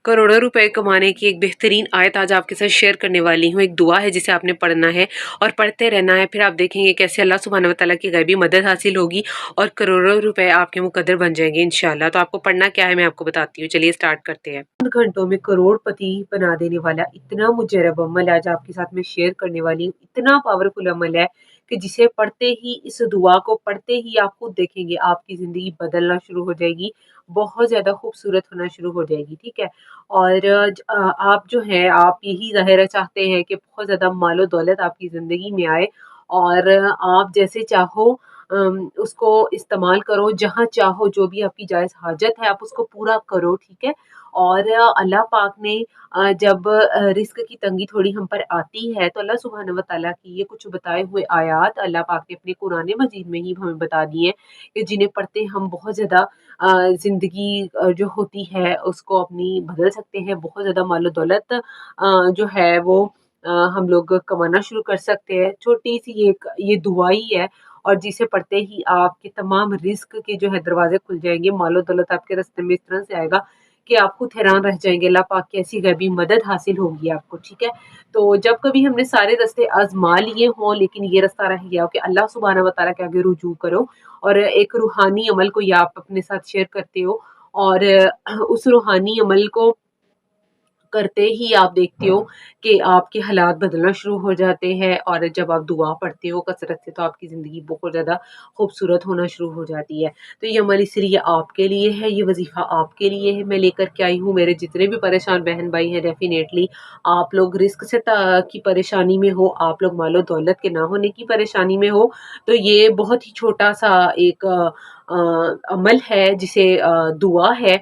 करोड़ों रुपए कमाने की एक बेहतरीन आयत आज आपके साथ शेयर करने वाली हूँ। एक दुआ है जिसे आपने पढ़ना है और पढ़ते रहना है। फिर आप देखेंगे कैसे अल्लाह सुब्हानहू व तआला की गैबी मदद हासिल होगी और करोड़ों रुपए आपके मुकद्दर बन जाएंगे इंशाल्लाह। तो आपको पढ़ना क्या है मैं आपको बताती हूँ। चलिए स्टार्ट करते हैं। चंद घंटों में करोड़पति बना देने वाला इतना मुजरब अमल आज आपके साथ में शेयर करने वाली हूँ। इतना पावरफुल अमल है कि जिसे पढ़ते ही, इस दुआ को पढ़ते ही आप खुद देखेंगे आपकी जिंदगी बदलना शुरू हो जाएगी, बहुत ज्यादा खूबसूरत होना शुरू हो जाएगी। ठीक है। और आप जो है आप यही ज़ाहिर चाहते हैं कि बहुत ज़्यादा मालो दौलत आपकी ज़िंदगी में आए और आप जैसे चाहो उसको इस्तेमाल करो, जहाँ चाहो जो भी आपकी जायज़ हाजत है आप उसको पूरा करो। ठीक है। और अल्लाह पाक ने जब रिस्क की तंगी थोड़ी हम पर आती है तो अल्लाह सुब्हानहू व तआला की ये कुछ बताए हुए आयात अल्लाह पाक ने अपने कुरान मजीद में ही हमें बता दिए हैं कि जिन्हें पढ़ते हम बहुत ज़्यादा ज़िंदगी जो होती है उसको अपनी बदल सकते हैं। बहुत ज़्यादा मालो दौलत जो है वो हम लोग कमाना शुरू कर सकते हैं। छोटी-सी ये दुआ ही है और जिसे पढ़ते ही आपके तमाम रिज़्क के जो है दरवाज़े खुल जाएँगे। मालो दौलत आपके रास्ते में इस तरह से आएगा कि आप खुद हैरान रह जाएँगे। अल्लाह पाक की ऐसी गैबी मदद हासिल होगी आपको। ठीक है। तो जब कभी हमने सारे रास्ते आज़मा लिए हों लेकिन ये रास्ता रह गया हो कि अल्लाह सुब्हानहू व तआला के आगे रुजू करो और एक रूहानी अमल को ये आप अपने साथ शेयर करते हो और उस रूहानी अमल को करते ही आप देखते हो कि आपके हालात बदलना शुरू हो जाते हैं और जब आप दुआ पढ़ते हो कसरत से तो आपकी ज़िंदगी बहुत ज़्यादा खूबसूरत होना शुरू हो जाती है। तो ये अमल इसलिए आपके लिए है, ये वजीफ़ा आपके लिए है, मैं लेकर के आई हूँ। मेरे जितने भी परेशान बहन भाई हैं डेफ़िनेटली आप लोग रिस्क से की परेशानी में हो, आप लोग मालो दौलत के ना होने की परेशानी में हो, तो ये बहुत ही छोटा सा एक अमल है जिसे दुआ है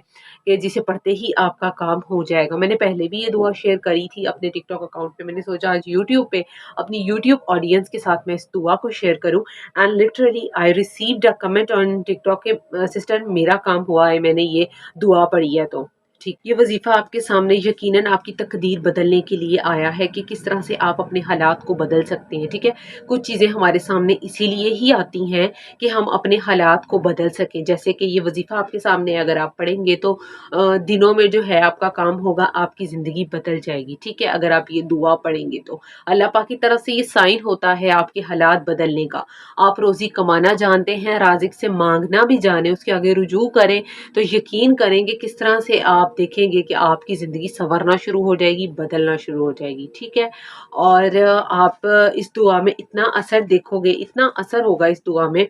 कि जिसे पढ़ते ही आपका काम हो जाएगा। मैंने पहले भी ये दुआ शेयर करी थी अपने टिकटॉक अकाउंट पे। मैंने सोचा आज यूट्यूब पे अपनी यूट्यूब ऑडियंस के साथ मैं इस दुआ को शेयर करूँ and literally I received a comment on TikTok के सिस्टर मेरा काम हुआ है, मैंने ये दुआ पढ़ी है। तो ठीक, ये वजीफा आपके सामने यकीनन आपकी तकदीर बदलने के लिए आया है कि किस तरह से आप अपने हालात को बदल सकते हैं। ठीक है। कुछ चीज़ें हमारे सामने इसीलिए ही आती हैं कि हम अपने हालात को बदल सकें। जैसे कि ये वजीफा आपके सामने अगर आप पढ़ेंगे तो दिनों में जो है आपका काम होगा, आपकी ज़िंदगी बदल जाएगी। ठीक है। अगर आप ये दुआ पढ़ेंगे तो अल्लाह पाक की तरफ से ये साइन होता है आपके हालात बदलने का। आप रोज़ी कमाना जानते हैं, राज़िक से मांगना भी जाने, उसके आगे रुजू करें तो यकीन करेंगे किस तरह से आप देखेंगे कि आपकी ज़िंदगी संवरना शुरू हो जाएगी, बदलना शुरू हो जाएगी। ठीक है। और आप इस दुआ में इतना असर देखोगे, इतना असर होगा इस दुआ में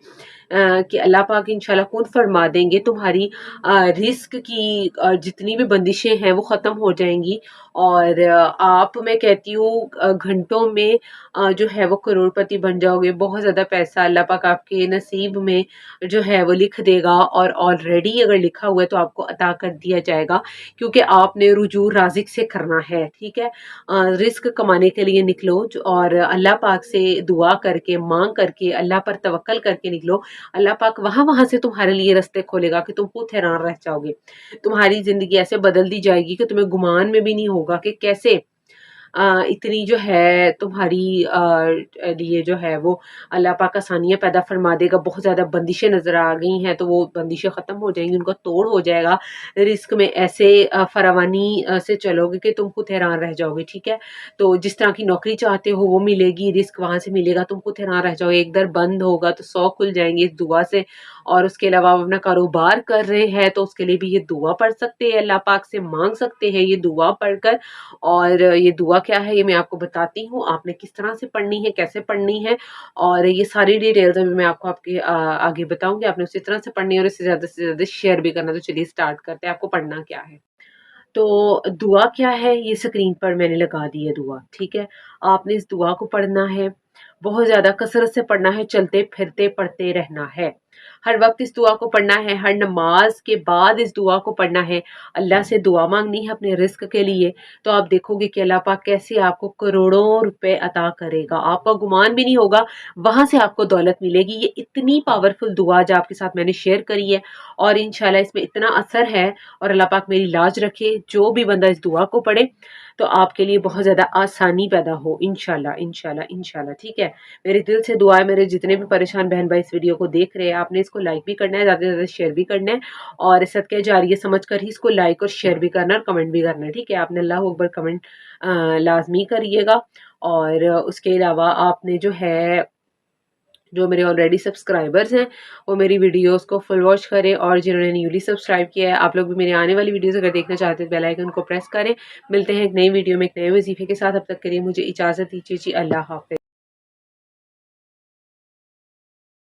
कि अल्लाह पाक इंशाल्लाह कुन फरमा देंगे, तुम्हारी रिस्क की जितनी भी बंदिशें हैं वो ख़त्म हो जाएंगी और आप मैं कहती हूँ घंटों में जो है वो करोड़पति बन जाओगे। बहुत ज़्यादा पैसा अल्लाह पाक आपके नसीब में जो है वो लिख देगा और ऑलरेडी अगर लिखा हुआ है तो आपको अता कर दिया जाएगा क्योंकि आपने रुजू राज़िक से करना है। ठीक है। रिस्क कमाने के लिए निकलो और अल्लाह पाक से दुआ करके, मांग करके, अल्लाह पर तवक्कल करके निकलो। अल्लाह पाक वहाँ से तुम्हारे लिए रास्ते खोलेगा कि तुम खुद हैरान रह जाओगे। तुम्हारी ज़िंदगी ऐसे बदल दी जाएगी कि तुम्हें गुमान में भी नहीं होगा कि कैसे इतनी जो है तुम्हारी लिए जो है वो अल्लाह पाक आसानियाँ पैदा फरमा देगा। बहुत ज़्यादा बंदिशें नज़र आ गई हैं तो वो बंदिशें ख़त्म हो जाएंगी, उनका तोड़ हो जाएगा। रिस्क में ऐसे फरावानी से चलोगे कि तुम खुद हैरान रह जाओगे। ठीक है। तो जिस तरह की नौकरी चाहते हो वो मिलेगी, रिस्क वहाँ से मिलेगा, तुम खुद हैरान रह जाओगे। एक दर बंद होगा तो 100 खुल जाएंगे इस दुआ से। और उसके अलावा आप अपना कारोबार कर रहे हैं तो उसके लिए भी ये दुआ पढ़ सकते हैं, अल्लाह पाक से मांग सकते हैं ये दुआ पढ़कर। और ये दुआ क्या है ये मैं आपको बताती हूँ, आपने किस तरह से पढ़नी है, कैसे पढ़नी है और ये सारी डिटेल्स अभी मैं आपको आपके आगे बताऊंगी। आपने उसी तरह से पढ़नी है और इससे ज़्यादा शेयर भी करना। तो चलिए स्टार्ट करते हैं। आपको पढ़ना क्या है। तो दुआ क्या है ये स्क्रीन पर मैंने लगा दी है दुआ। ठीक है। आपने इस दुआ को पढ़ना है, बहुत ज़्यादा कसरत से पढ़ना है, चलते फिरते पढ़ते रहना है। हर वक्त इस दुआ को पढ़ना है, हर नमाज के बाद इस दुआ को पढ़ना है। अल्लाह से दुआ मांगनी है अपने रिस्क के लिए। तो आप देखोगे कि अल्लाह पाक कैसे आपको करोड़ों रुपए अता करेगा। आपका गुमान भी नहीं होगा, वहां से आपको दौलत मिलेगी। ये इतनी पावरफुल दुआ आज आपके साथ मैंने शेयर करी है और इंशाल्लाह इसमें इतना असर है और अल्लाह पाक मेरी लाज रखे जो भी बंदा इस दुआ को पढ़े तो आपके लिए बहुत ज़्यादा आसानी पैदा हो इंशाल्लाह इंशाल्लाह इंशाल्लाह। ठीक है। मेरे दिल से दुआ है मेरे जितने भी परेशान बहन भाई इस वीडियो को देख रहे हैं آپ نے اس کو لائک بھی کرنا ہے، زیادہ سے زیادہ شیئر بھی کرنا ہے، اور صدقہ جاریہ سمجھ کر ہی اس کو لائک اور شیئر بھی کرنا ہے اور کمنٹ بھی کرنا ہے، ٹھیک ہے؟ آپ نے اللہ اکبر کمنٹ لازمی کریے گا، اور اس کے علاوہ آپ نے جو ہے جو میرے آلریڈی سبسکرائبرز ہیں وہ میری ویڈیوز کو فل واچ کریں، اور جنہوں نے نیولی سبسکرائب کیا ہے آپ لوگ بھی میری آنے والی ویڈیوز اگر دیکھنا چاہتے ہیں بیل آئیکن کو پریس کریں۔ ملتے ہیں ایک نئی ویڈیو میں ایک نئے وظیفے کے ساتھ، اب تک کے لیے مجھے اجازت دیجیے جی، اللہ حافظ۔